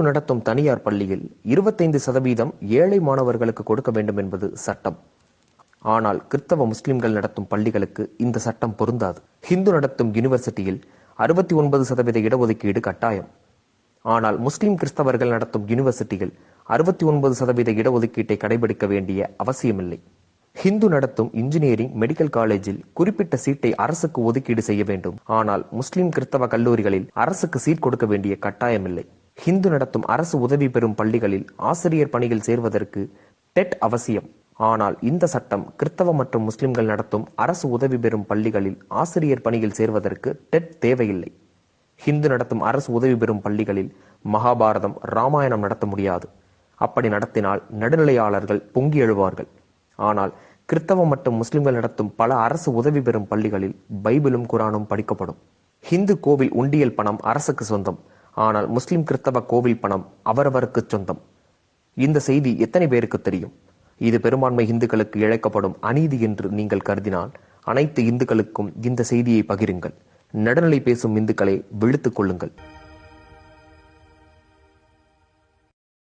நடத்தும் தனியார் பள்ளியில் 25% ஏழை மாணவர்களுக்கு கொடுக்க வேண்டும் என்பது சட்டம். ஆனால் கிறிஸ்தவ முஸ்லிம்கள் நடத்தும் பள்ளிகளுக்கு இந்த சட்டம் பொருந்தாது. ஹிந்து நடத்தும் யூனிவர்சிட்டியில் 69% இடஒதுக்கீடு கட்டாயம். ஆனால் முஸ்லிம் கிறிஸ்தவர்கள் நடத்தும் யூனிவர்சிட்டியில் 69% இடஒதுக்கீட்டை கடைபிடிக்க வேண்டிய அவசியமில்லை. ஹிந்து நடத்தும் இன்ஜினியரிங், மெடிக்கல் காலேஜில் குறிப்பிட்ட சீட்டை அரசுக்கு ஒதுக்கீடு செய்ய வேண்டும். ஆனால் முஸ்லிம் கிறிஸ்தவ கல்லூரிகளில் அரசுக்கு சீட் கொடுக்க வேண்டிய கட்டாயமில்லை. ஹிந்து நடத்தும் அரசு உதவி பெறும் பள்ளிகளில் ஆசிரியர் பணியில் சேர்வதற்கு டெட் அவசியம். ஆனால் இந்த சட்டம் கிறிஸ்தவ மற்றும் முஸ்லிம்கள் நடத்தும் அரசு உதவி பெறும் பள்ளிகளில் ஆசிரியர் பணியில் சேர்வதற்கு டெட் தேவையில்லை. ஹிந்து நடத்தும் அரசு உதவி பெறும் பள்ளிகளில் மகாபாரதம், ராமாயணம் நடத்த முடியாது. அப்படி நடத்தினால் நடுநிலையாளர்கள் பொங்கி எழுவார்கள். ஆனால் கிறிஸ்தவ மற்றும் முஸ்லிம்கள் நடத்தும் பல அரசு உதவி பெறும் பள்ளிகளில் பைபிளும் குரானும் படிக்கப்படும். ஹிந்து கோவில் உண்டியல் பணம் அரசுக்கு சொந்தம். ஆனால் முஸ்லிம் கிறிஸ்தவ கோவில் பணம் அவரவருக்கு சொந்தம். இந்த செய்தி எத்தனை பேருக்கு தெரியும்? இது பெரும்பான்மை இந்துக்களுக்கு இழைக்கப்படும் அநீதி என்று நீங்கள் கருதினால் அனைத்து இந்துக்களுக்கும் இந்த செய்தியை பகிருங்கள். நடுநிலை பேசும் இந்துக்களை விழித்துக் கொள்ளுங்கள்.